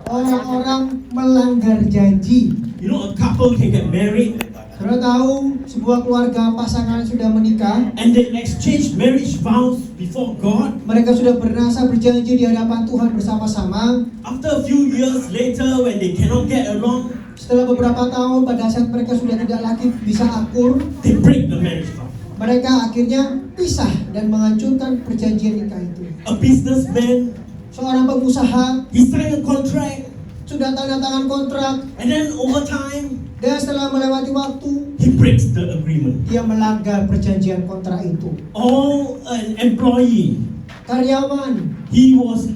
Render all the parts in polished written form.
orang-orang melanggar janji. You know, a couple can get married Saudara tahu sebuah keluarga pasangan sudah menikah, and they exchange marriage vows before God. mereka sudah bernasar berjanji di hadapan Tuhan bersama-sama. After a few years later, when they cannot get along, Setelah beberapa tahun, pada saat mereka sudah tidak lagi bisa akur, they break the marriage vow. mereka akhirnya pisah dan menghancurkan perjanjian nikah itu. A businessman, Seorang pengusaha he signed a contract, sudah tanda tangan kontrak, and then over time, dan setelah melewati waktu, he breaks the agreement. dia melanggar perjanjian kontrak itu. Or an employee, Karyawan, he was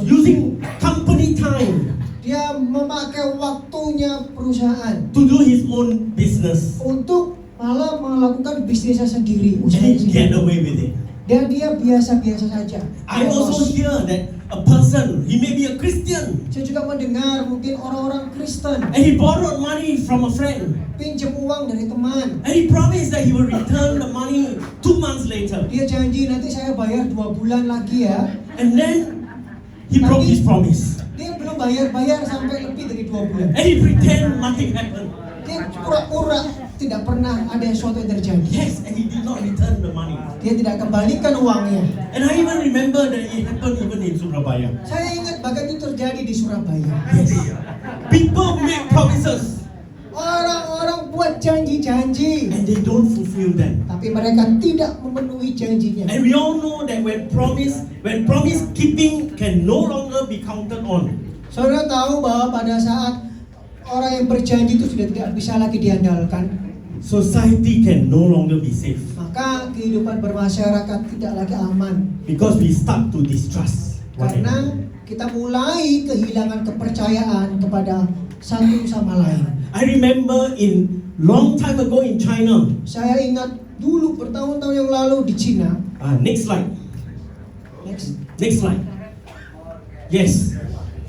using company time dia memakai waktunya perusahaan to do his own business, untuk malah melakukan bisnisnya sendiri, and usahanya he get sendiri. away with it. Dan dia biasa-biasa saja. I also hear that a person, he may be a Christian, Saya juga mendengar mungkin orang-orang Kristen and he borrowed money from a friend, pinjam uang dari teman. and he promised that he will return the money 2 months later, Dia janji nanti saya bayar 2 bulan lagi ya. and then he broke his promise, Dia belum bayar sampai lebih dari 2 bulan. and he pretend nothing happened. Dia pura-pura tidak pernah ada sesuatu yang terjadi. Yes, and he did not return the money. Dia tidak kembalikan uangnya. And I even remember that it happened even in Surabaya. Saya ingat bahkan itu terjadi di Surabaya. Yes. People make promises Orang-orang buat janji-janji, and they don't fulfill them. tapi mereka tidak memenuhi janjinya. And we all know that when promise keeping can no longer be counted on. Saudara tahu bahwa pada saat orang yang berjanji itu sudah tidak bisa lagi diandalkan, Society can no longer be safe maka kehidupan bermasyarakat tidak lagi aman. because we start to distrust one another. Karena kita mulai kehilangan kepercayaan kepada satu sama lain. I remember in long time ago in China. Saya ingat dulu bertahun-tahun yang lalu di Cina. Next slide. Next. Next slide. Yes.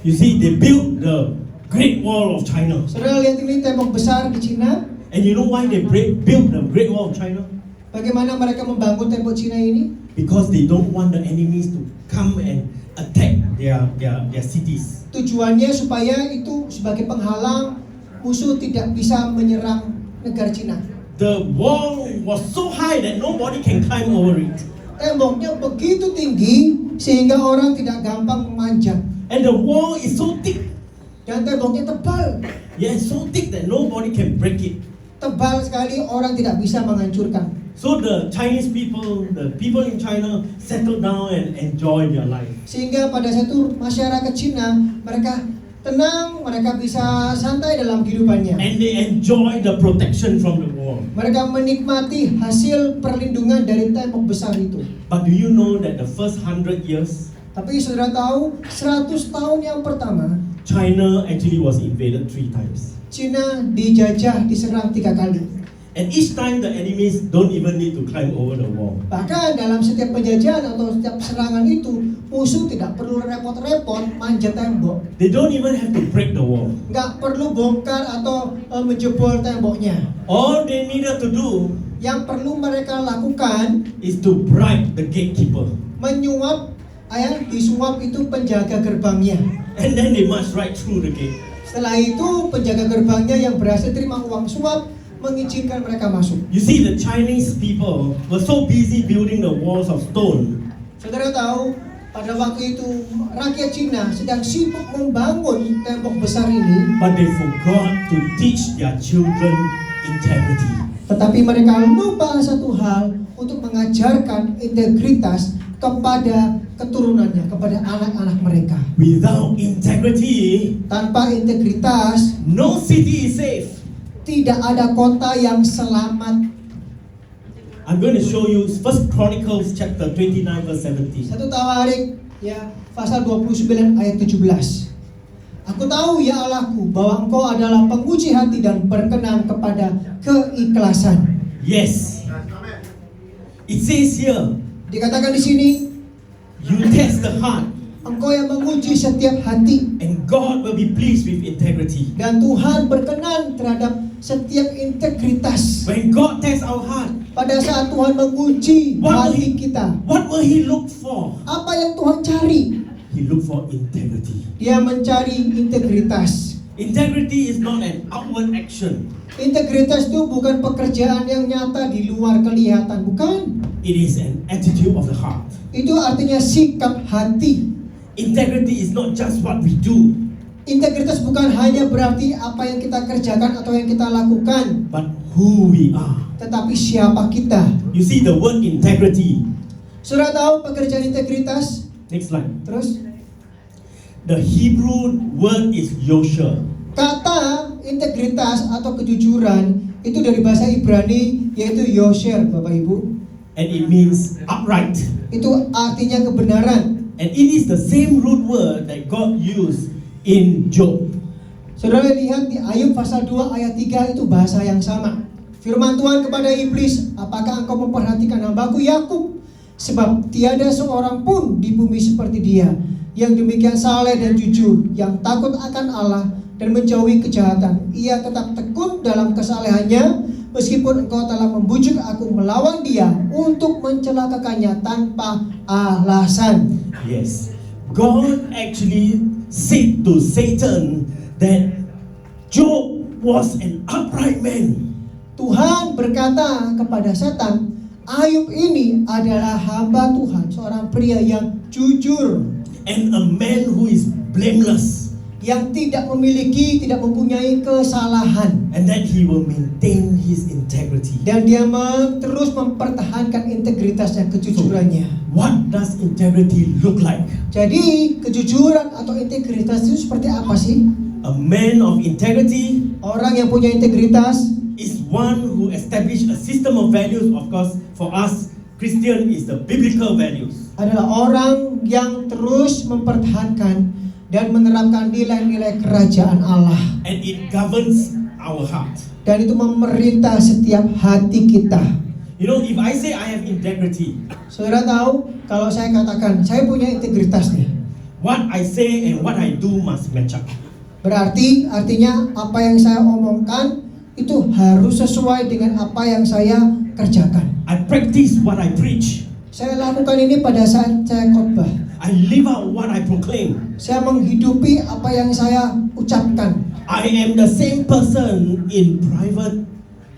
You see, they built the Great Wall of China. Saudara lihat ini tembok besar di Cina. And you know why they built the Great Wall of China? Bagaimana mereka membangun tembok Cina ini? Because they don't want the enemies to come and attack their cities. Tujuannya supaya itu sebagai penghalang musuh tidak bisa menyerang negara Cina. The wall was so high that nobody can climb over it. Temboknya begitu tinggi sehingga orang tidak gampang memanjat. And the wall is so thick. Dan temboknya tebal. Yeah, so thick that nobody can break it. Tebal sekali, orang tidak bisa menghancurkan. So the Chinese people, the people in China settle down and enjoy their life. Sehingga pada satu masyarakat Cina, mereka tenang, mereka bisa santai dalam kehidupannya. And they enjoy the protection from the wall. Mereka menikmati hasil perlindungan dari tembok besar itu. But do you know that the first 100 years, Tapi saudara tahu, 100 tahun yang pertama, China actually was invaded 3 times. Cina dijajah, diserang 3 kali. And each time the enemies don't even need to climb over the wall. Bahkan dalam setiap penjajahan atau setiap serangan itu, musuh tidak perlu repot-repot manjat tembok. They don't even have to break the wall. Nggak perlu bongkar atau menjebol temboknya. All they needed to do Yang perlu mereka lakukan, is to bribe the gatekeeper. menyuap, disuap itu penjaga gerbangnya. And then they march right through the gate. Setelah itu penjaga gerbangnya yang berhasil terima uang suap mengizinkan mereka masuk. You see, the Chinese people were so busy building the walls of stone. Saudara tahu, pada waktu itu rakyat Cina sedang sibuk membangun tembok besar ini, But they forgot to teach their children integrity. tetapi mereka lupa satu hal untuk mengajarkan integritas kepada keturunannya, kepada anak-anak mereka. Without integrity, Tanpa integritas, no city is safe. tidak ada kota yang selamat. I'm going to show you 1 Chronicles chapter 29 verse 17. 1 Tawarik ya pasal 29 ayat 17. Aku tahu ya Allahku bahwa Engkau adalah penguji hati dan berkenan kepada keikhlasan. Yes. It says here, Dikatakan di sini, you test the heart Engkau yang menguji setiap hati, and God will be pleased with integrity. dan Tuhan berkenan terhadap setiap integritas. When God tests our heart, Pada saat Tuhan menguji hati kita, what will He look for? apa yang Tuhan cari? he looked for integrity. Dia mencari integritas. Integrity is not an outward action. Integritas itu bukan pekerjaan yang nyata di luar kelihatan, bukan. It is an attitude of the heart. Itu artinya sikap hati. Integrity is not just what we do, Integritas bukan hanya berarti apa yang kita kerjakan atau yang kita lakukan, but who we are. tetapi siapa kita. You see the word integrity. Saudara tahu pekerjaan integritas? Next slide. Terus, The Hebrew word is yosher. kata integritas atau kejujuran itu dari bahasa Ibrani yaitu yosher, Bapak Ibu. And it means upright. Itu artinya kebenaran. And it is the same root word that God used in Job. Saudara lihat di Ayub pasal 2 ayat 3 itu bahasa yang sama. Firman Tuhan kepada iblis, apakah engkau memperhatikan hambaku Yakub? Sebab tiada seorang pun di bumi seperti dia, yang demikian saleh dan jujur, yang takut akan Allah dan menjauhi kejahatan. Ia tetap tekun dalam kesalehannya, meskipun engkau telah membujuk aku melawan dia untuk mencelakakannya tanpa alasan. Yes. God actually said to Satan that Job was an upright man. Tuhan berkata kepada setan, Ayub ini adalah hamba Tuhan, seorang pria yang jujur, And a man who is blameless. yang tidak mempunyai kesalahan, And that he will maintain his integrity. dan dia terus mempertahankan integritasnya, kejujurannya. What does integrity look like? Jadi kejujuran atau integritas itu seperti apa sih? A man of integrity Orang yang punya integritas is one who established a system of values. Of course, for us, Christian is the biblical values. adalah orang yang terus mempertahankan dan menerapkan nilai-nilai kerajaan Allah, And it governs our heart. dan itu memerintah setiap hati kita. You know, if I say I have integrity, Saudara tahu, kalau saya katakan saya punya integritas nih, what I say and what I do must match up. berarti artinya apa yang saya omongkan itu harus sesuai dengan apa yang saya kerjakan. I practice what I preach. Saya lakukan ini pada saat saya khotbah. I live out what I proclaim. Saya menghidupi apa yang saya ucapkan. I am the same person in private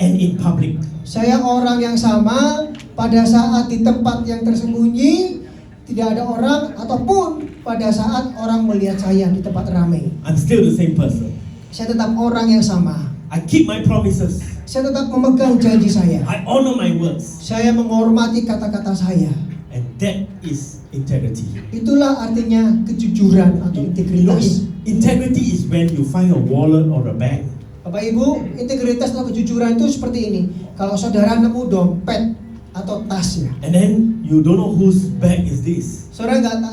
and in public. Saya orang yang sama pada saat di tempat yang tersembunyi, tidak ada orang, ataupun pada saat orang melihat saya di tempat ramai. I'm still the same person. Saya tetap orang yang sama. I keep my promises. Saya tetap memegang janji saya. I honor my words. Saya menghormati kata-kata saya. And that is integrity. Itulah artinya kejujuran atau You know, integritas. integrity is when you find a wallet or a bag Bapak Ibu, integritas atau kejujuran itu seperti ini. Kalau saudara nemu dompet atau tas ya, and then you don't know whose bag is this.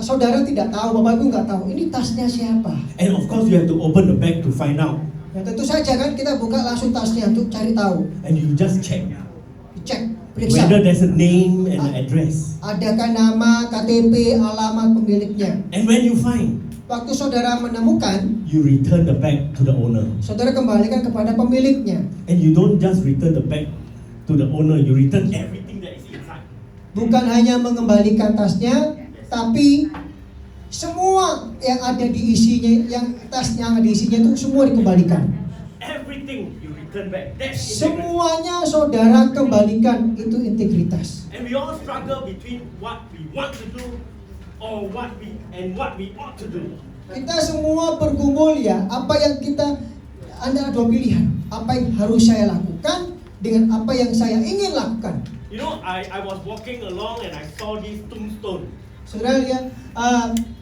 saudara tidak tahu, Bapak Ibu nggak tahu ini tasnya siapa. And of course you have to open the bag to find out. Ya tentu saja kan kita buka langsung tasnya untuk cari tahu, And you just check cek, periksa. whether there's a name and an address. Adakah nama, KTP, alamat pemiliknya. And when you find, Waktu saudara menemukan, you return the bag to the owner. saudara kembalikan kepada pemiliknya. And you don't just return the bag to the owner, you return everything that is inside. Bukan hanya mengembalikan tasnya, tapi semua yang ada di isinya, yang tasnya yang ada di isinya itu semua dikembalikan. Everything you return back. That's integrity. Semuanya saudara kembalikan, itu integritas. And we all struggle between what we want to do or what we ought to do. Kita semua bergumul ya, apa yang ada dua pilihan. Apa yang harus saya lakukan dengan apa yang saya ingin lakukan. You know, I was walking along and I saw this tombstone. Saudara lihat,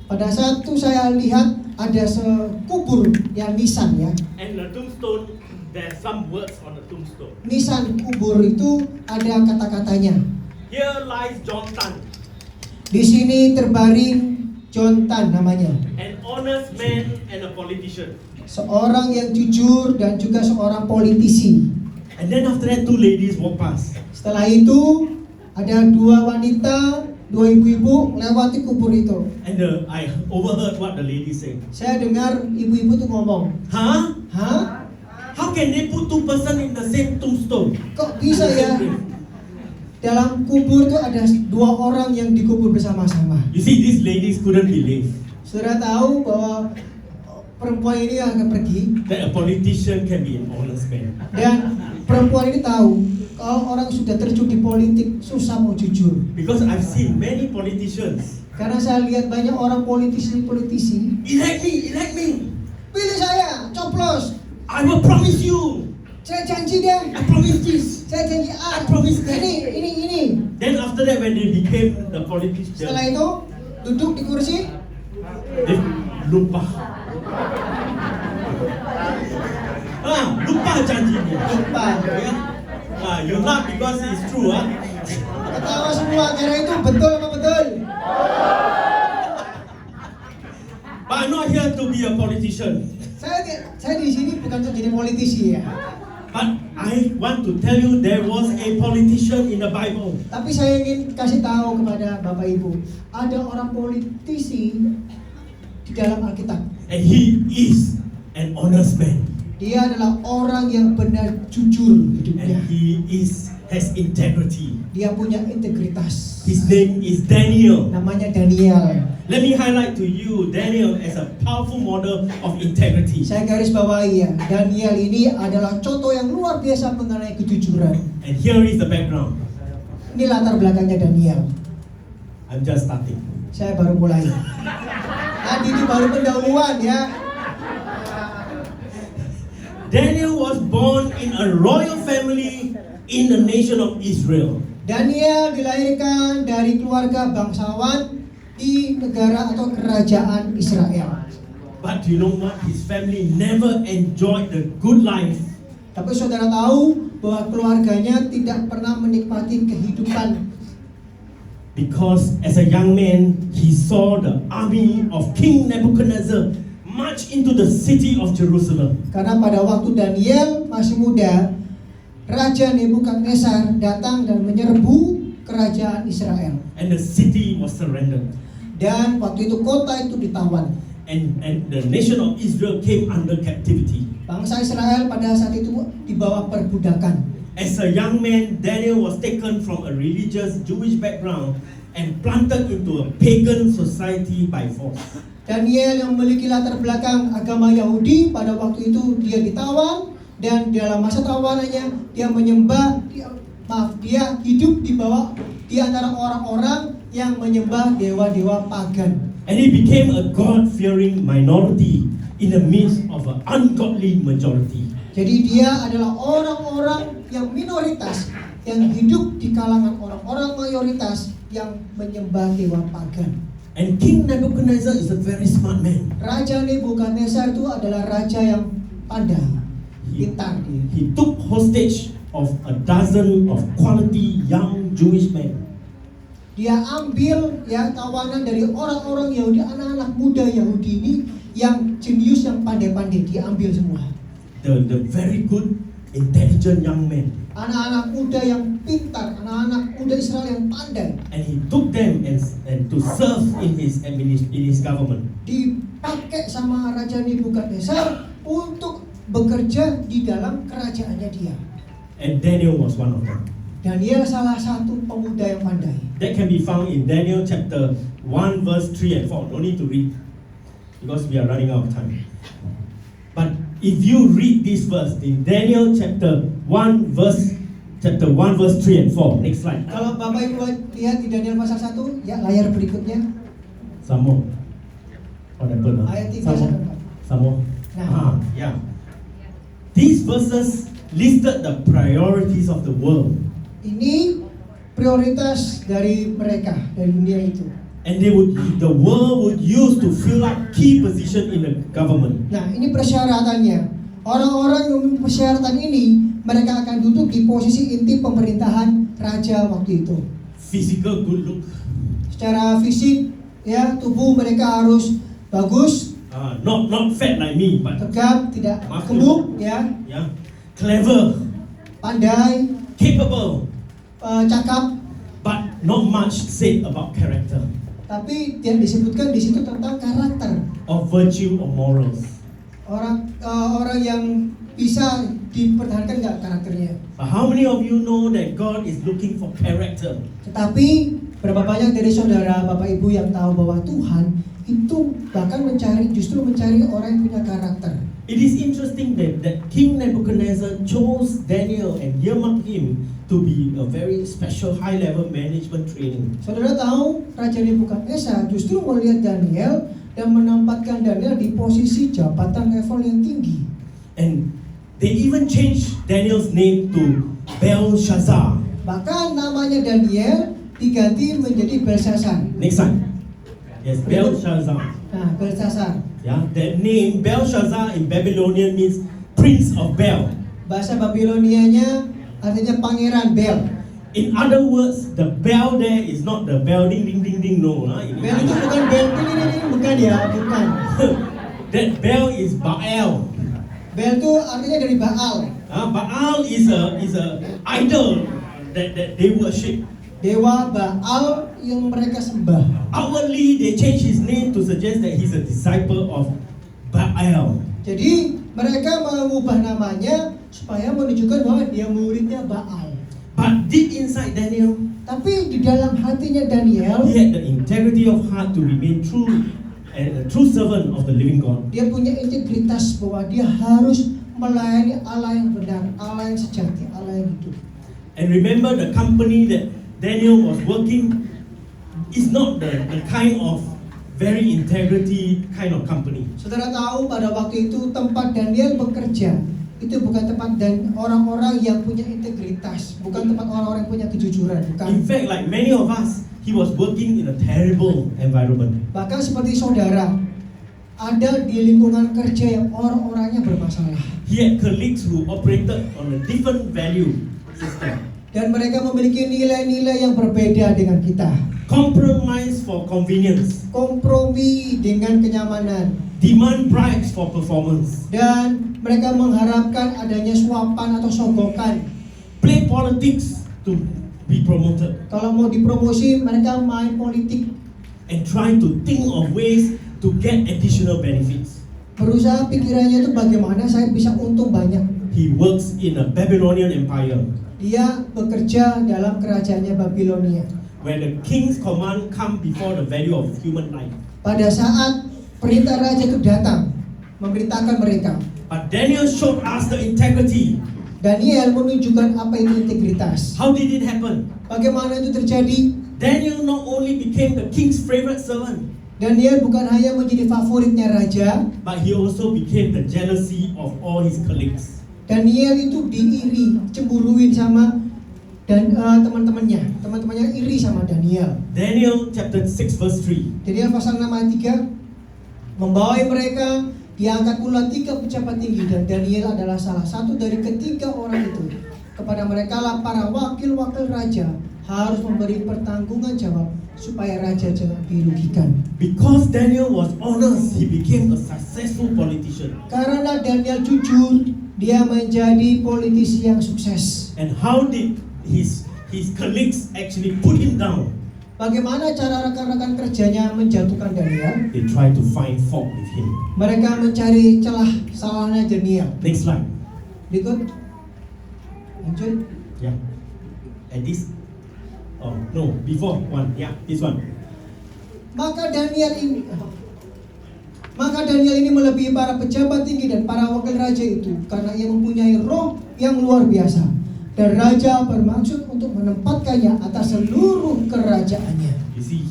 pada saat itu saya lihat ada sekubur yang nisan ya. And the tombstone, there's some words on the tombstone. Nisan kubur itu ada kata-katanya. Here lies John Tan, Di sini terbaring John Tan namanya. an honest man and a politician. Seorang yang jujur dan juga seorang politisi. And then after that, two ladies walk past. Setelah itu ada dua wanita, dua ibu-ibu melewati kubur itu. And I overheard what the lady said. Saya dengar ibu-ibu tuh ngomong, Huh? hah? How can they put two person in the same tombstone? Kok bisa ya? Dalam kubur tuh ada dua orang yang dikubur bersama-sama. You see, these ladies couldn't believe. Saudara tahu bahwa perempuan ini akan pergi, that a politician can be an honest man. dan perempuan ini tahu kalau orang sudah terjun di politik susah mau jujur. Because I've seen many politicians. Karena saya lihat banyak orang politisi, Elect me. pilih saya, coplos, I will promise you. saya janji deh, I promise this. saya janji I promise that. ini. Then after that, when they became the politician, Setelah itu duduk di kursi, they lupa. Lupa janjinya. lupa. Yeah. You laugh because it's true, ah. Ketawa semua karena itu betul apa betul? But I'm not here to be a politician. Saya di sini bukan untuk jadi politisi ya. But I want to tell you there was a politician in the Bible. Tapi saya ingin kasih tahu kepada Bapak Ibu, ada orang politisi di dalam Alkitab. And he is an honest man. Dia adalah orang yang benar jujur hidupnya. And he has integrity. Dia punya integritas. His name is Daniel. Namanya Daniel. Let me highlight to you Daniel as a powerful model of integrity. Saya garis bawahi ya, Daniel ini adalah contoh yang luar biasa mengenai kejujuran. And here is the background. Ini latar belakangnya Daniel. I'm just starting. Saya baru mulai. Tadi itu baru pendahuluan ya. Daniel was born in a royal family in the nation of Israel. Daniel dilahirkan dari keluarga bangsawan di negara atau kerajaan Israel. But you know what? His family never enjoyed the good life. Tapi saudara tahu bahwa keluarganya tidak pernah menikmati kehidupan. Because as a young man, he saw the army of King Nebuchadnezzar march into the city of Jerusalem. Karena pada waktu Daniel masih muda, Raja Nebukadnezar datang dan menyerbu kerajaan Israel. And the city was surrendered. Dan waktu itu kota itu ditawan. And the nation of Israel came under captivity. Bangsa Israel pada saat itu dibawa perbudakan. As a young man, Daniel was taken from a religious Jewish background and planted into a pagan society by force. Daniel yang memiliki latar belakang agama Yahudi pada waktu itu dia ditawan, dan dalam masa tawanannya dia menyembah, dia hidup di antara orang-orang yang menyembah dewa-dewa pagan. And he became a God-fearing minority in the midst of an ungodly majority. Jadi dia adalah orang-orang yang minoritas yang hidup di kalangan orang-orang mayoritas yang menyembah dewa pagan. And King Nebuchadnezzar is a very smart man. Raja Nebukadnezar itu adalah raja yang pandai, pintar dia. He took hostage of a dozen of quality young Jewish men. Dia ambil ya tawanan dari orang-orang Yahudi, anak-anak muda Yahudi ini yang jenius, yang pandai-pandai, dia ambil semua. The very good, intelligent young men. Anak-anak muda yang pintar, anak-anak muda Israel yang pandai. And he took them and to serve in his government. Dipakai sama Raja Nebukadnezar untuk bekerja di dalam kerajaannya dia. And Daniel was one of them. Daniel salah satu pemuda yang pandai. That can be found in Daniel chapter 1 verse 3 and 4. No need to read because we are running out of time. But if you read this verse in Daniel chapter 1 verse 3 and 4. Next slide. Kalau Bapak Ibu lihat di Daniel pasal 1, ya layar berikutnya. Some more. What happened? Ayat 3 Some more. sampai 4. Some more. Nah. Yeah. These verses listed the priorities of the world. Ini prioritas dari mereka, dari dunia itu. And the world would use to fill up key position in the government. Nah, ini persyaratannya. Orang-orang yang memenuhi persyaratan ini, mereka akan duduk di posisi inti pemerintahan raja waktu itu. Physical good look. Secara fisik, ya tubuh mereka harus bagus, Not fat like me, but tegap, tidak Muscle. gemuk, ya, yeah, clever, pandai, capable, cakap. but not much said about character Tapi yang disebutkan di situ tentang karakter. or virtue or morals. Orang yang bisa dipertahankan nggak karakternya. But how many of you know that God is looking for character? Tetapi berapa banyak dari saudara, Bapak Ibu yang tahu bahwa Tuhan itu bahkan justru mencari orang yang punya karakter. It is interesting that King Nebuchadnezzar chose Daniel and earmarked him to be a very special high-level management training. Saudara tahu, Raja Nebukadnezar justru melihat Daniel dan menempatkan Daniel di posisi jabatan level yang tinggi. And they even changed Daniel's name to Belshazzar. Bahkan namanya Daniel diganti menjadi Belshazzar. Next time. Yes, Belshazzar. Nah, Belshazzar. Yeah, that name Belshazzar in Babylonian means Prince of Bel. Bahasa Babilonianya artinya pangeran Bel. In other words, the bell there is not the bell ding ding ding ding, no. Bel itu bukan bel ini bukan ya, bukan. That bell is Baal. Bel itu artinya dari Baal. Baal is a idol that they worship. Dewa Baal yang mereka sembah. Outwardly, they change his name to suggest that he's a disciple of Baal. Jadi mereka mengubah namanya supaya menunjukkan bahwa dia muridnya Baal. But deep inside Daniel, Tapi di dalam hatinya Daniel, he had the integrity of heart to remain true and a true servant of the living God. dia punya integritas bahwa dia harus melayani Allah yang benar, Allah yang sejati, Allah yang hidup. And remember, the company that Daniel was working is not the kind of very integrity kind of company. Saudara tahu pada waktu itu tempat Daniel bekerja itu bukan tempat dan orang-orang yang punya integritas, bukan tempat orang-orang yang punya kejujuran, bukan. In fact, like many of us, he was working in a terrible environment. Bahkan seperti saudara, ada di lingkungan kerja yang orang-orangnya bermasalah. He had colleagues who operated on a different value system. Dan mereka memiliki nilai-nilai yang berbeda dengan kita. Compromise for convenience. Kompromi dengan kenyamanan. Demand bribes for performance. Dan mereka mengharapkan adanya suapan atau sogokan. Play politics to be promoted. Kalau mau dipromosi, mereka main politik. And try to think of ways to get additional benefits. Berusaha pikirannya itu bagaimana saya bisa untung banyak. He works in a Babylonian empire, Dia bekerja dalam kerajaannya Babilonia. where the king's command come before the value of human life. Pada saat perintah raja itu datang, memberitakan mereka. But Daniel showed us the integrity. Daniel menunjukkan apa itu integritas. How did it happen? Bagaimana itu terjadi? Daniel not only became the king's favorite servant, Daniel bukan hanya menjadi favoritnya raja, but he also became the jealousy of all his colleagues. Daniel itu diiri, cemburuin sama dan teman-temannya iri sama Daniel. Daniel chapter 6 verse 3. Daniel pasal 6 ayat 3, membawai mereka, diangkat pula 3 pejabat tinggi dan Daniel adalah salah satu dari ketiga orang itu. Kepada mereka lah para wakil-wakil raja harus memberi pertanggungan jawab supaya raja jangan dirugikan. Because Daniel was honest, he became a successful politician. Karena Daniel jujur, dia menjadi politisi yang sukses. And how did his colleagues actually put him down? Bagaimana cara rekan-rekan kerjanya menjatuhkan Daniel? They tried to find fault with him. Mereka mencari celah salahnya Daniel. Next slide. Berikut. Lanjut. Yeah. And this. Oh no, before one. Yeah, this one. Maka Daniel ini melebihi para pejabat tinggi dan para wakil raja itu karena ia mempunyai roh yang luar biasa. Dan raja bermaksud untuk menempatkannya atas seluruh kerajaannya. You see,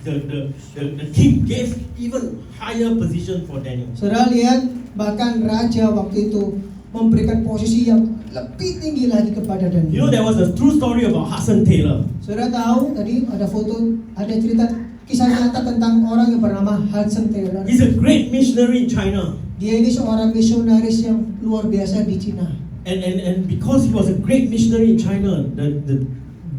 the king gave even higher position for Daniel. Saudara lihat, bahkan raja waktu itu memberikan posisi yang lebih tinggi lagi kepada Daniel. You know, there was a true story about Hudson Taylor. Saudara tahu tadi ada foto, ada cerita kisah nyata tentang orang yang bernama Hudson Taylor. He's a great missionary in China. Dia ini seorang misionaris yang luar biasa di Cina. And because he was a great missionary in China,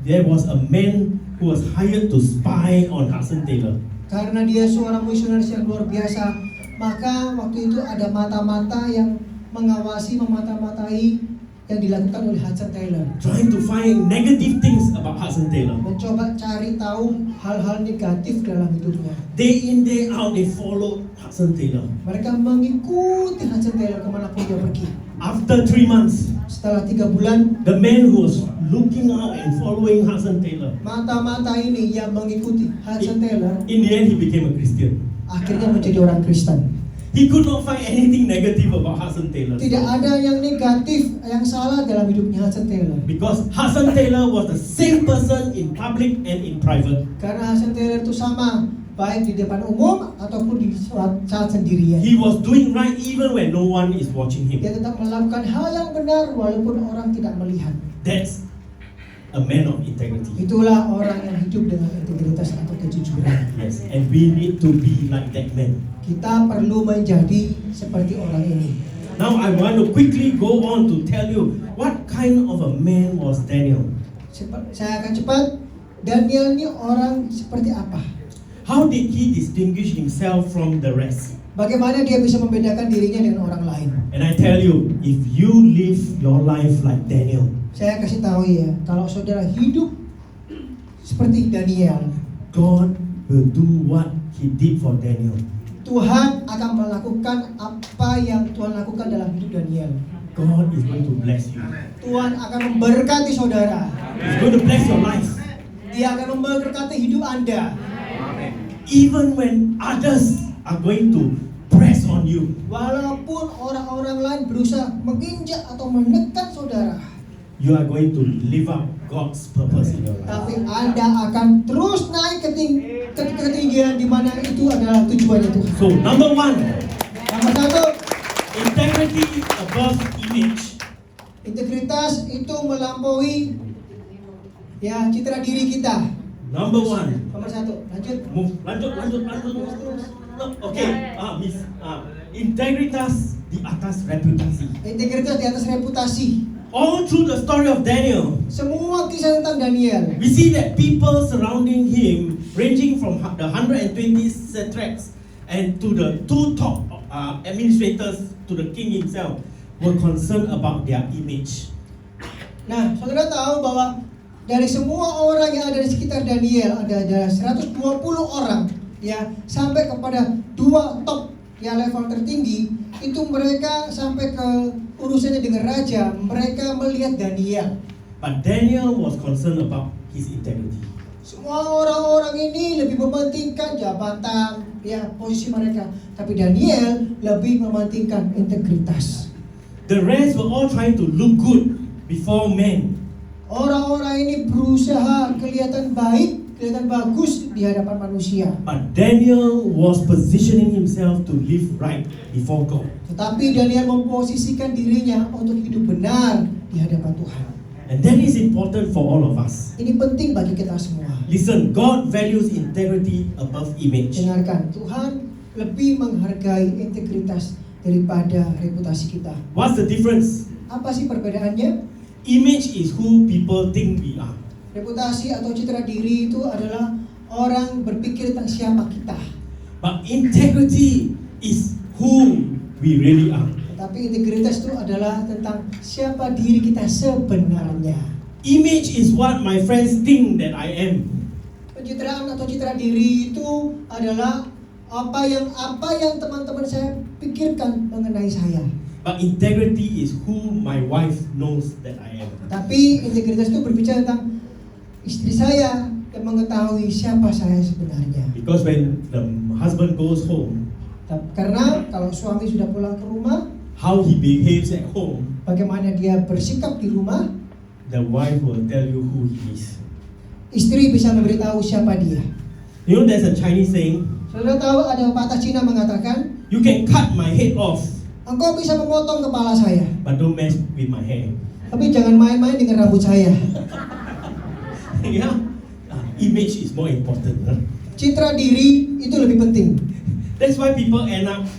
there was a man who was hired to spy on Hudson Taylor. Karena dia seorang misionaris yang luar biasa, maka waktu itu ada mata-mata yang mengawasi, memata-matai yang dilakukan oleh Hudson Taylor. Trying to find negative things about Hudson Taylor. Mencoba cari tahu hal-hal negatif dalam hidupnya. Day in, day out, they followed Hudson Taylor. Mereka mengikuti Hudson Taylor kemanapun dia pergi. After 3 months, Setelah 3 bulan, the man who was looking out and following Hudson Taylor, mata-mata ini yang mengikuti Hudson Taylor, in the end, he became a Christian. akhirnya menjadi orang Kristen. He could not find anything negative about Hudson Taylor. Tidak ada yang negatif, yang salah dalam hidupnya Hudson Taylor. Because Hudson Taylor was the same person in public and in private. Karena Hudson Taylor itu sama, baik di depan umum ataupun di saat sendirian. He was doing right even when no one is watching him. Dia tetap melakukan hal yang benar walaupun orang tidak melihat. That's a man of integrity. Itulah orang yang hidup dengan integritas atau kejujuran. Yes, and we need to be like that man. Kita perlu menjadi seperti orang ini. Now I want to quickly go on to tell you what kind of a man was Daniel. Saya akan cepat. Daniel ini orang seperti apa? How did he distinguish himself from the rest? Bagaimana dia bisa membedakan dirinya dengan orang lain? And I tell you, if you live your life like Daniel, Saya kasih tahu ya, kalau saudara hidup seperti Daniel, God will do what he did for Daniel. Tuhan akan melakukan apa yang Tuhan lakukan dalam hidup Daniel. God is going to bless you. Tuhan akan memberkati saudara. He's going to bless your life. Dia akan memberkati hidup Anda. Even when others are going to press on you. Walaupun orang-orang lain berusaha menginjak atau menekan saudara, You are going to live up God's purpose in your life. tapi Anda akan terus naik ke ketinggian di mana itu adalah tujuannya Tuhan. So number one, Nomor satu, integrity above image. integritas itu melampaui ya citra diri kita. Number one, Nomor satu, lanjut. move, lanjut. No, okay, miss, integritas di atas reputasi. Integritas di atas reputasi. All through the story of Daniel, Semua kisah tentang Daniel, we see that people surrounding him, ranging from the 120 satraps and to the two top administrators to the king himself, were concerned about their image. Nah, saudara tahu bahwa dari semua orang yang ada di sekitar Daniel, ada 120 orang ya, sampai kepada dua top ya level tertinggi, itu mereka sampai ke urusannya dengan raja, mereka melihat Daniel. But Daniel was concerned about his integrity. Semua orang-orang ini lebih mementingkan jabatan, ya posisi mereka, tapi Daniel lebih mementingkan integritas. The rest were all trying to look good before men. Orang-orang ini berusaha kelihatan baik, kelihatan bagus di hadapan manusia. But Daniel was positioning himself to live right before God. Tetapi Daniel memposisikan dirinya untuk hidup benar di hadapan Tuhan. And that is important for all of us. Ini penting bagi kita semua. Listen, God values integrity above image. Dengarkan, Tuhan lebih menghargai integritas daripada reputasi kita. What's the difference? Apa sih perbedaannya? Image is who people think we are. Reputasi atau citra diri itu adalah orang berpikir tentang siapa kita. But integrity is who we really are. Tapi integritas itu adalah tentang siapa diri kita sebenarnya. Image is what my friends think that I am. Pencitraan atau citra diri itu adalah apa yang teman-teman saya pikirkan mengenai saya. But integrity is who my wife knows that I am. Tapi integritas itu berbicara tentang istri saya yang mengetahui siapa saya sebenarnya. Because when the husband goes home, Karena kalau suami sudah pulang ke rumah, how he behaves at home, bagaimana dia bersikap di rumah, the wife will tell you who he is. istri bisa memberitahu siapa dia. You know, there's a Chinese saying, Saudara tahu ada pepatah Cina mengatakan, you can cut my head off, engkau bisa memotong kepala saya, but don't mess with my hair. tapi jangan main-main dengan rambut saya. Yeah, image is more important. Huh? Citra diri itu lebih penting. That's why people end up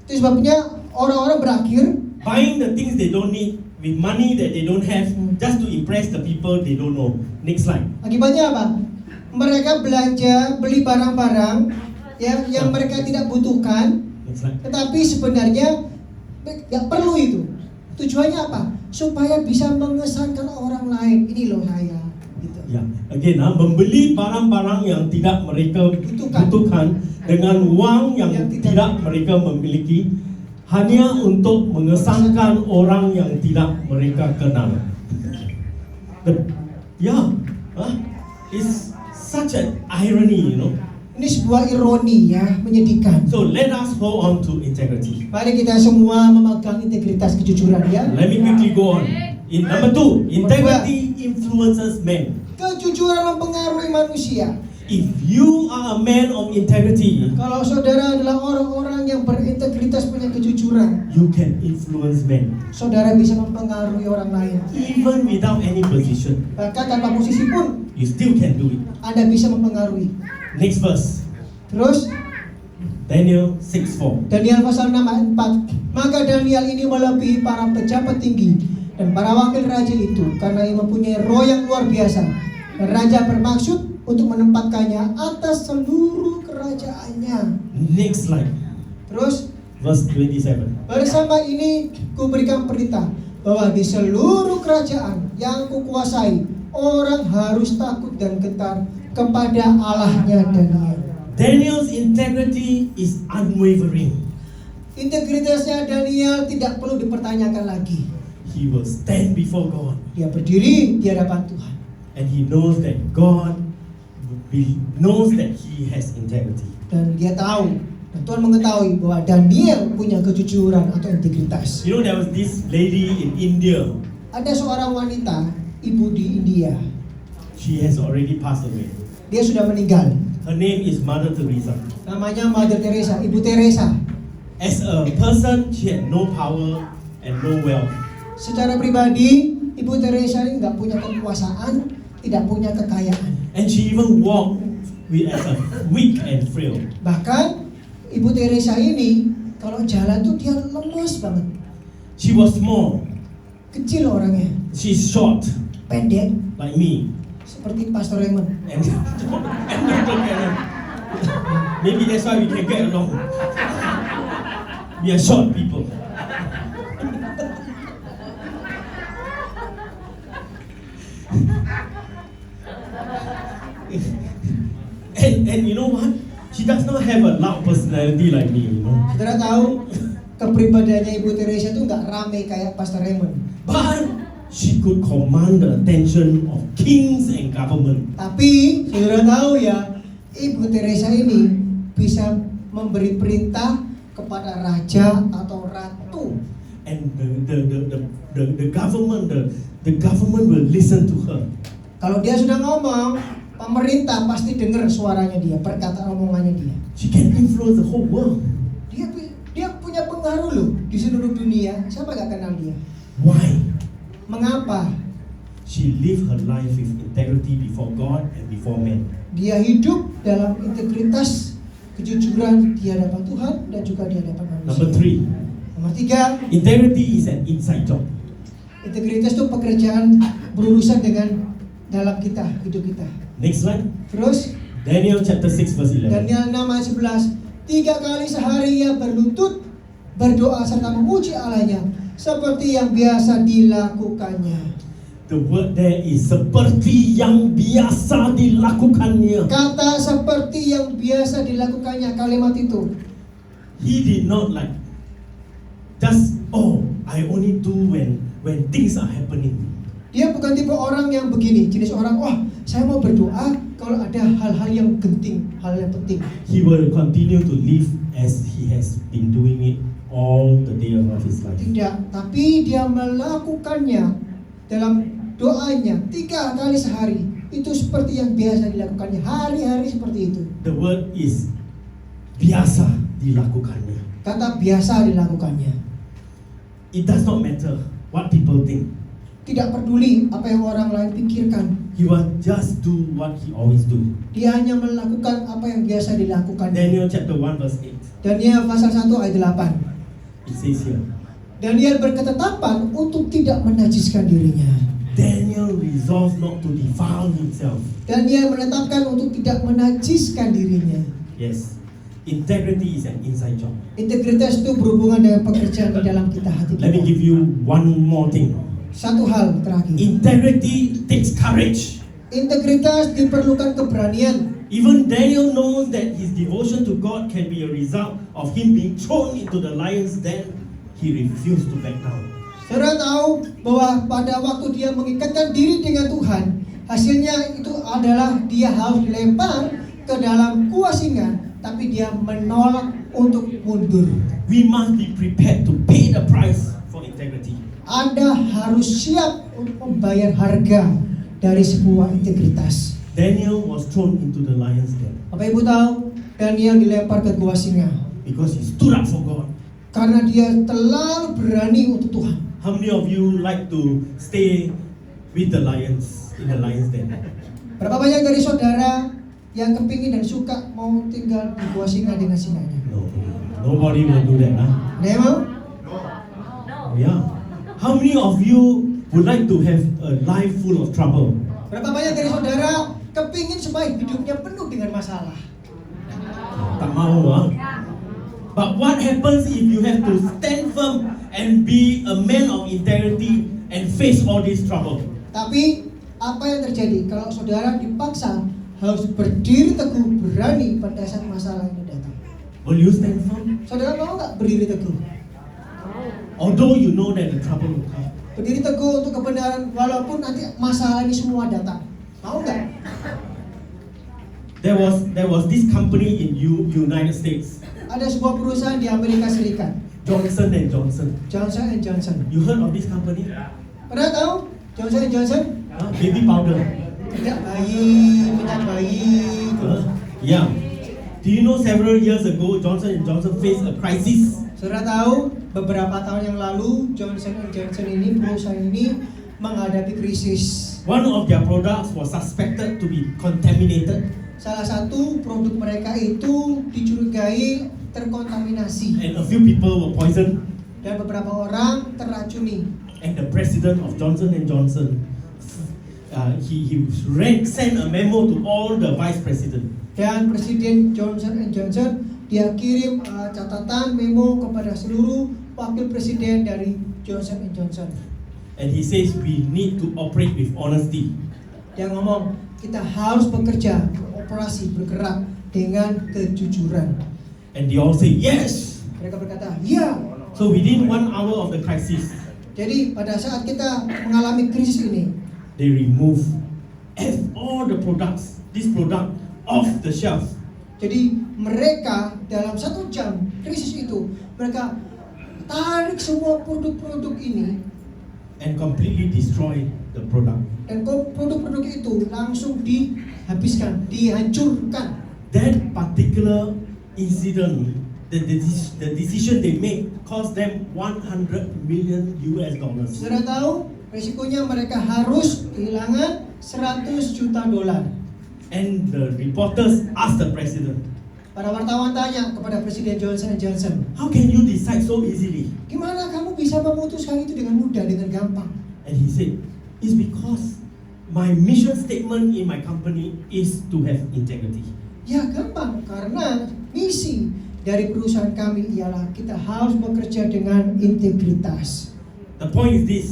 Itu sebabnya orang-orang berakhir buying the things they don't need with money that they don't have just to impress the people they don't know. Next slide. akibatnya apa? Mereka belanja, beli barang-barang ya, yang mereka tidak butuhkan, Next slide. tetapi sebenarnya nggak perlu itu. Tujuannya apa? Supaya bisa mengesankan orang lain. Ini loh saya. Gitu. Ya, again, membeli barang-barang yang tidak mereka butuhkan dengan uang yang tidak mereka memiliki hanya untuk mengesankan orang yang tidak mereka kenal. It's such an irony, you know. Ini sebuah ironi ya, menyedihkan. So let us hold on to integrity. Mari kita semua memegang integritas kejujuran ya. Let me quickly go on. In number 2, integrity influences men. Kejujuran mempengaruhi manusia. If you are a man of integrity, Kalau saudara adalah orang-orang yang berintegritas, punya kejujuran, you can influence men. saudara bisa mempengaruhi orang lain. Even without any position, Bahkan tanpa posisi pun, you still can do it. Anda bisa mempengaruhi. Next verse, Terus, Daniel 6:4. Daniel pasal 6 ayat 4. Maka Daniel ini melebihi para pejabat tinggi dan para wakil raja itu, karena ia mempunyai roh yang luar biasa. Dan raja bermaksud untuk menempatkannya atas seluruh kerajaannya. Next slide, Terus, verse 27. bersama ini kuberikan perintah bahwa di seluruh kerajaan yang kukuasai, orang harus takut dan gentar kepada Allahnya Daniel. Daniel's integrity is unwavering. Integritasnya Daniel tidak perlu dipertanyakan lagi. He will stand before God, Dia berdiri di hadapan Tuhan. and he knows that God knows that he has integrity. Dan dia tahu, dan Tuhan mengetahui bahwa Daniel punya kejujuran atau integritas. You know, there was this lady in India. Ada seorang wanita, ibu di India. She has already passed away. Dia sudah meninggal. Her name is Mother Teresa. Namanya Mother Teresa, Ibu Teresa. As a person, she had no power and no wealth. Secara pribadi, Ibu Teresa ini nggak punya kekuasaan, tidak punya kekayaan. And she even walked as a weak and frail. Bahkan Ibu Teresa ini kalau jalan tuh dia lemes banget, She was small. kecil orangnya, She's short, pendek, like me. seperti Pastor Raymond. And Dr. Karen. Maybe that's why we can get along. We are short people. And you know what? She does not have a loud personality like me, you know. Saudara tahu kepribadiannya Ibu Teresa itu nggak rame kayak Pastor Raymond, But she could command the attention of kings and government. tapi saudara tahu ya, Ibu Teresa ini bisa memberi perintah kepada raja atau ratu. And the government will listen to her. Kalau dia sudah ngomong, pemerintah pasti dengar suaranya dia, perkataan omongannya dia. She can influence the whole world. Dia punya pengaruh loh di seluruh dunia. Siapa gak kenal dia? Why? Mengapa? She lived her life with integrity before God and before men. Dia hidup dalam integritas, kejujuran di hadapan Tuhan dan juga di hadapan manusia. Number 3, Nomor 3, integrity is an inside job. integritas itu pekerjaan berurusan dengan dalam kita, hidup kita. Next slide. Terus Daniel chapter 6 verse 11. Daniel 6 ayat 11, 3 kali sehari ia berlutut, berdoa serta memuji Allahnya seperti yang biasa dilakukannya. The word there is seperti yang biasa dilakukannya. Kata seperti yang biasa dilakukannya, kalimat itu. He did not like just I only do when things are happening. Dia bukan tipe orang yang begini, jenis orang, saya mau berdoa kalau ada hal-hal yang genting, hal yang penting. He will continue to live as he has been doing it all the day of his life. Tidak, tapi dia melakukannya dalam doanya 3 kali sehari. Itu seperti yang biasa dilakukannya, hari-hari seperti itu. The word is biasa dilakukannya. Kata biasa dilakukannya. It does not matter what people think. Tidak peduli apa yang orang lain pikirkan. He will just do what he always do. Dia hanya melakukan apa yang biasa dilakukan. Daniel chapter 1 verse 8. Daniel pasal 1 ayat 8. It says here. Daniel berketetapan untuk tidak menajiskan dirinya. Daniel resolved not to defile himself. Daniel menetapkan untuk tidak menajiskan dirinya. Yes. Integrity is an inside job. Integritas itu berhubungan dengan pekerjaan di dalam kita, hati Let me kita. give you one more thing. Satu hal terakhir. Integrity takes courage. Integritas diperlukan keberanian. Even Daniel knows that his devotion to God can be a result of him being thrown into the lion's den. He refused to back down. Saudara tahu bahwa pada waktu dia mengikatkan diri dengan Tuhan, hasilnya itu adalah dia harus dilempar ke dalam gua singa, tapi dia menolak untuk mundur. We must be prepared to pay the price for integrity. Anda harus siap untuk membayar harga dari sebuah integritas. Daniel was thrown into the lion's den Bapak Ibu tahu, Daniel dilempar ke gua singa because he stood up for God. karena dia terlalu berani untuk Tuhan. How many of you like to stay with the lions in the lion's den? Berapa banyak dari saudara yang kepingin dan suka mau tinggal di gua singa dengan singanya? No, nobody will do that. Huh? Ada yang mau? Yeah. How many of you would like to have a life full of trouble? Berapa banyak dari saudara kepingin supaya hidupnya penuh dengan masalah? Tak mau, huh? But what happens if you have to stand firm and be a man of integrity and face all this trouble? Tapi apa yang terjadi kalau saudara dipaksa harus berdiri teguh berani pada saat masalah ini datang? Will you stand firm? Saudara mau nggak berdiri teguh? Although you know that the trouble will come. Berdiri teguh untuk kebenaran walaupun nanti masalah ini semua datang. Mau nggak? There was this company in United States, Ada sebuah perusahaan di Amerika Serikat, Johnson and Johnson. Johnson & Johnson. You heard of this company? Pernah tahu Johnson & Johnson? Baby powder. Minyak bayi, minyak bayi. Yeah. Do you know several years ago Johnson & Johnson faced a crisis? Saudara tahu beberapa tahun yang lalu Johnson & Johnson ini, perusahaan ini menghadapi krisis. One of their products was suspected to be contaminated, Salah satu produk mereka itu dicurigai terkontaminasi and a few people were poisoned. dan beberapa orang terracuni. And the president of Johnson & Johnson, sent a memo to all the vice president. Dan Presiden Johnson & Johnson dia kirim catatan memo kepada seluruh wakil presiden dari Johnson & Johnson. And he says we need to operate with honesty. Dia ngomong kita harus bekerja, beroperasi, bergerak dengan kejujuran. And they all say yes. Mereka berkata, "Ya." So within 1 hour of the crisis, Jadi pada saat kita mengalami krisis ini, they remove all the products, this product off the shelf. jadi mereka dalam 1 jam krisis itu, mereka tarik semua produk-produk ini And completely destroy the product. dan produk-produk itu langsung dihabiskan, dihancurkan. That particular incident, the decision they made cost them $100 million. Saudara tahu, resikonya mereka harus kehilangan $100 juta. And the reporters asked the president, Para wartawan tanya kepada Presiden Johnson & Johnson, how can you decide so easily? gimana kamu bisa memutuskan itu dengan mudah, dengan gampang? And he said, it's because my mission statement in my company is to have integrity. Ya gampang, karena misi dari perusahaan kami ialah kita harus bekerja dengan integritas. The point is this,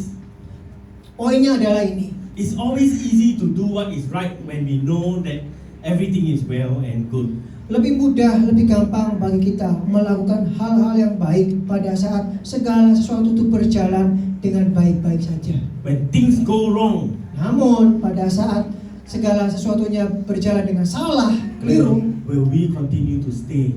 Poinnya adalah ini. it's always easy to do what is right when we know that everything is well and good. Lebih mudah, lebih gampang bagi kita melakukan hal-hal yang baik pada saat segala sesuatu itu berjalan dengan baik-baik saja. When things go wrong, Namun pada saat segala sesuatunya berjalan dengan salah, keliru, will we continue to stay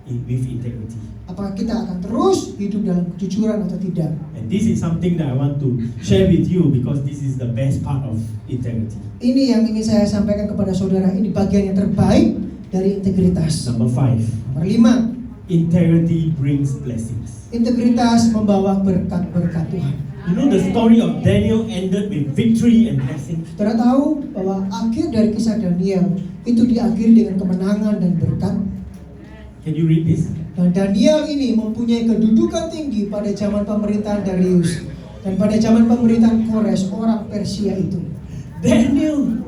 with integrity? apakah kita akan terus hidup dalam kejujuran atau tidak? And this is something that I want to share with you because this is the best part of integrity. Ini yang ingin saya sampaikan kepada saudara, ini bagian yang terbaik dari integritas. Number 5, Nomor 5, integrity brings blessings. integritas membawa berkat-berkat Tuhan. You know the story of Daniel ended with victory and blessings. Saudara tahu bahwa akhir dari kisah Daniel itu diakhiri dengan kemenangan dan berkat. Can you read this? Dan Daniel ini mempunyai kedudukan tinggi pada zaman pemerintahan Darius dan pada zaman pemerintahan Kores, orang Persia itu. Daniel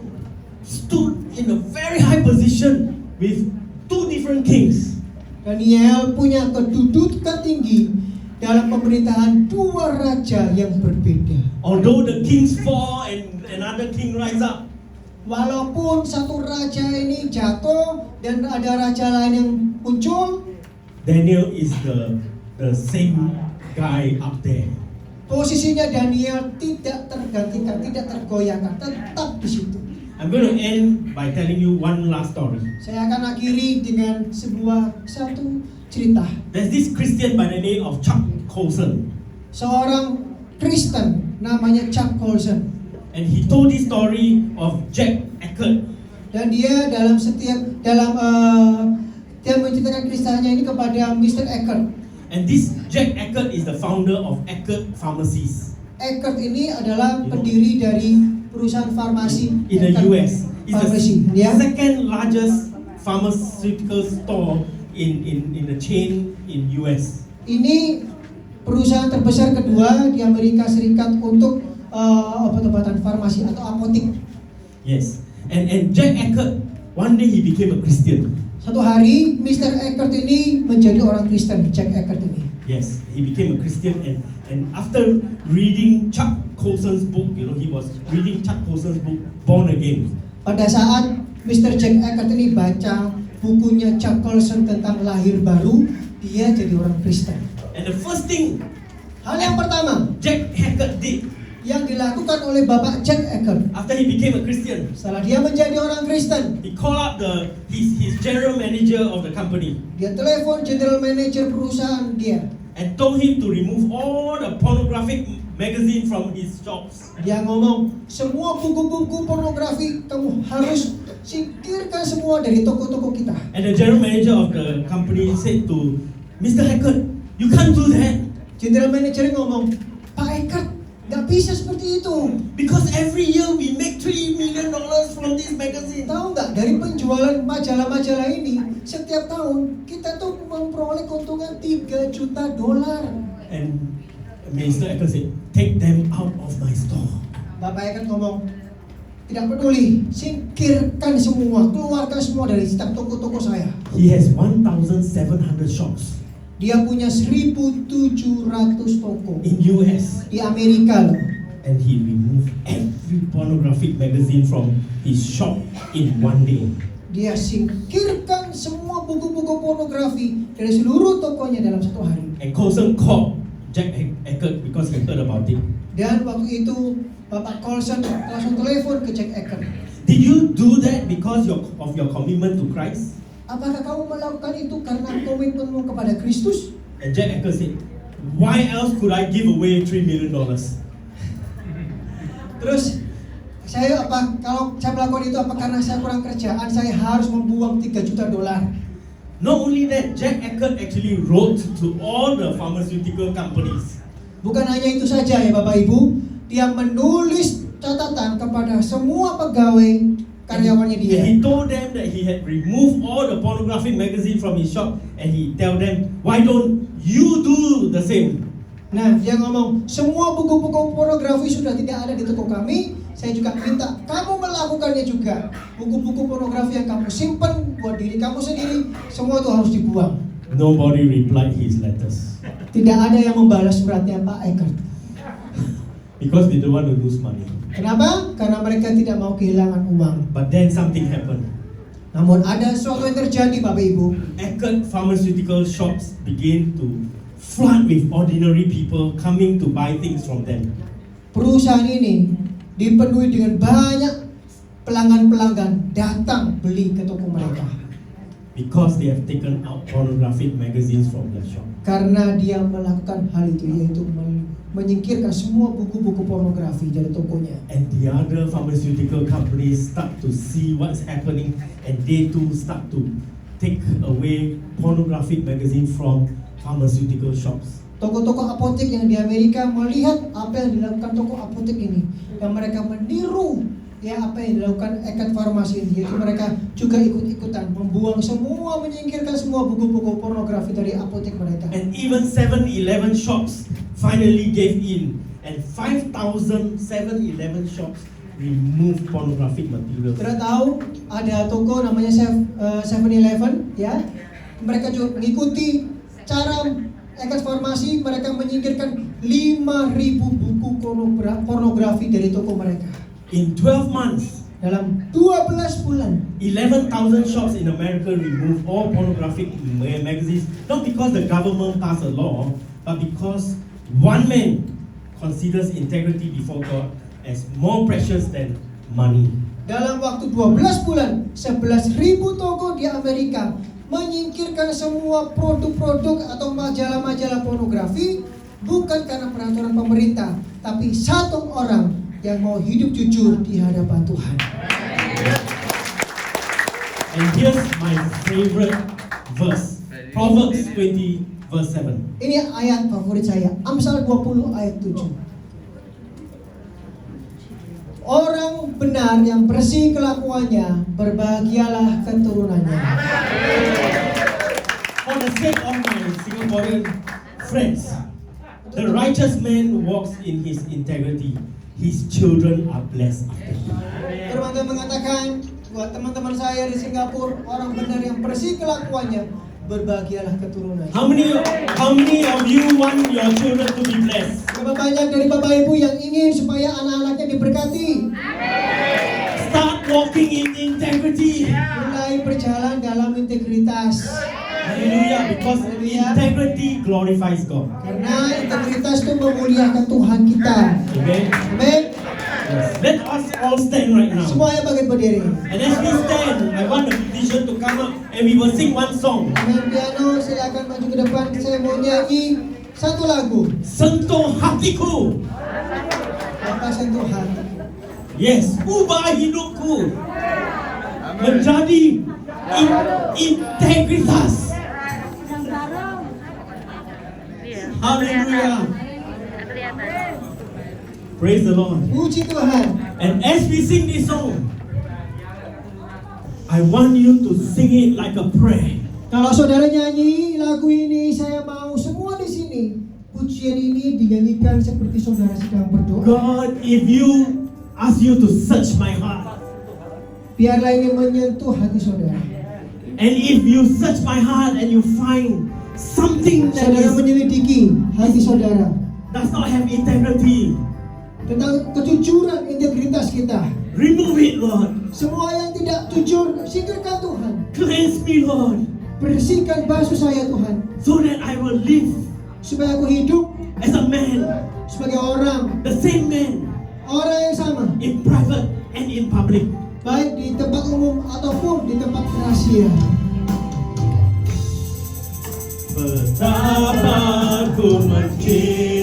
stood in a very high position with 2 different kings. Daniel punya kedudukan tinggi dalam pemerintahan 2 raja yang berbeda. Although the kings fall and another king rise up, Walaupun satu raja ini jatuh dan ada raja lain yang muncul, Daniel is the same guy up there. posisinya Daniel tidak tergantikan, tidak tergoyahkan, tetap di situ. I'm going to end by telling you one last story. Saya akan akhiri dengan satu cerita. There's this Christian by the name of Chuck Colson. Seorang Kristen namanya Chuck Colson. And he told this story of Jack Eckert. Dan dia dia menceritakan kisahnya ini kepada Mr. Eckert. And this Jack Eckert is the founder of Eckert Pharmacies. Eckert ini adalah pendiri dari perusahaan farmasi In the Eckert US. It's Pharmacy, the ya. second largest pharmaceutical store in the chain in US. Ini perusahaan terbesar kedua di Amerika Serikat untuk obat-obatan farmasi atau apotik. Yes. And Jack Eckert, one day he became a Christian. Satu hari Mr. Eckert ini menjadi orang Kristen, Jack Eckert ini. Yes, he became a Christian, and after reading Chuck Colson's book, he was reading Chuck Colson's book, Born Again. Pada saat Mr. Jack Eckert ini baca bukunya Chuck Colson tentang lahir baru, dia jadi orang Kristen. And the first thing Hal yang pertama Jack Eckert did yang dilakukan oleh Bapak Jack Eckert after he became a Christian, setelah dia menjadi orang Kristen, he called up his general manager of the company dia telepon general manager perusahaan dia. and told him to remove all the pornographic magazine from his shops. Dia ngomong, semua buku-buku pornografi kamu harus singkirkan semua dari toko-toko kita. And the general manager of the company said to Mr. Eckert, you can't do that General manager ngomong, Pak Eckert, nggak bisa seperti itu. because every year we make $3 million from this magazine. Tahu nggak, dari penjualan majalah-majalah ini, setiap tahun kita tuh memperoleh keuntungan $3 juta. And Mr. Eckert said, take them out of my store. Bapak Eckert ngomong, tidak peduli, singkirkan semua, keluarkan semua dari setiap toko-toko saya. He has 1,700 shops Dia punya 1.700 toko in US, di Amerika loh. and he removed every pornographic magazine from his shop in one day. Dia singkirkan semua buku-buku pornografi dari seluruh tokonya dalam satu hari. And Colson called Jack Eckert because he heard about it. Dan waktu itu Bapak Colson langsung telepon ke Jack Eckert. Did you do that because of your commitment to Christ? Apakah kamu melakukan itu karena komitmenmu kepada Kristus? And Jack Eckert said, why else could I give away $3 million? Terus kalau saya melakukan itu apa karena saya kurang kerjaan, saya harus membuang $3 juta. Not only that, Jack Eckert actually wrote to all the pharmaceutical companies. Bukan hanya itu saja ya Bapak Ibu, dia menulis catatan kepada semua pegawai karyawannya dia. And he told them that he had removed all the pornographic magazine from his shop, and he tell them, why don't you do the same? Nah, dia ngomong, semua buku-buku pornografi sudah tidak ada di toko kami. Saya juga minta kamu melakukannya juga. Buku-buku pornografi yang kamu simpan buat diri kamu sendiri, semua itu harus dibuang. Nobody replied his letters Tidak ada yang membalas suratnya Pak Eckert. because they don't want to lose money. Kenapa? Karena mereka tidak mau kehilangan uang. But then something happened. Namun ada sesuatu yang terjadi Bapak Ibu. Eckert pharmaceutical shops begin to flood with ordinary people coming to buy things from them. Perusahaan ini dipenuhi dengan banyak pelanggan-pelanggan datang beli ke toko mereka. Because they have taken out pornographic magazines from their shop. Karena dia melakukan hal itu, yaitu menyingkirkan semua buku-buku pornografi dari tokonya. And the other pharmaceutical companies start to see what's happening, and they too start to take away pornographic magazines from pharmaceutical shops. Toko-toko apotek yang di Amerika melihat apa yang dilakukan toko apotek ini, dan mereka meniru apa yang dilakukan Eckert Pharmacy ini, yaitu mereka juga ikut-ikutan membuang semua, menyingkirkan semua buku-buku pornografi dari apotek mereka. And even 7-Eleven shops finally gave in, and 5,000 7-Eleven shops removed pornographic materials. Kita tahu ada toko namanya 7-Eleven, ya. Mereka juga mengikuti cara Eckert Pharmacy, mereka menyingkirkan 5.000 buku pornografi dari toko mereka. In 12 months, Dalam 12 bulan, 11,000 shops in America removed all pornographic magazines, not because the government passed a law, but because one man considers integrity before God as more precious than money. dalam waktu 12 bulan 11.000 toko di Amerika menyingkirkan semua produk-produk atau majalah-majalah pornografi, bukan karena peraturan pemerintah, tapi satu orang yang mau hidup jujur di hadapan Tuhan. And here's my favorite verse. Proverbs 20 verse 7. Ini ayat favorit saya, Amsal 20 ayat 7. Orang benar yang bersih kelakuannya, berbahagialah keturunannya. For the sake of my Singaporean friends, the righteous man walks in his integrity. His children are blessed after him. Firman Tuhan mengatakan buat teman-teman saya di Singapura, orang benar yang bersih kelakuannya, berbahagialah keturunannya. How many of you want your children to be blessed? Berapa banyak dari Bapak Ibu yang ingin supaya anak-anaknya diberkati? Start walking in integrity. Mulai berjalan dalam integritas. Hallelujah, because integrity glorifies God. Karena integritas itu memuliakan Tuhan kita. Amen. Amin. Yes. Let us all stand right now. Semuanya bangkit berdiri. And as we stand, I want the musician to come up and we will sing one song. Main piano, silakan maju ke depan. Saya mau nyanyi satu lagu. Sentuh hatiku. Bapak sentuh hati. Yes, ubah hidupku menjadi integritas. Hallelujah. Praise the Lord. Puji Tuhan. And as we sing this song, I want you to sing it like a prayer. Kalau saudara nyanyi lagu ini, saya mau semua di sini pujian ini dinyanyikan seperti saudara sedang berdoa. God, if you ask you to search my heart, Biarlah ini menyentuh hati saudara. and if you search my heart and you find something that Saudara menyelidiki hati saudara does not have integrity, tentang kejujuran integritas kita. remove it, Lord. Semua yang tidak jujur, singkirkan Tuhan. Cleanse me, Lord, Bersihkan basuh saya Tuhan, so that I will live supaya aku hidup as a man, sebagai orang the same man, yang sama, in private and in public. baik di tempat umum ataupun di tempat rahasia. Betapa ku mencintai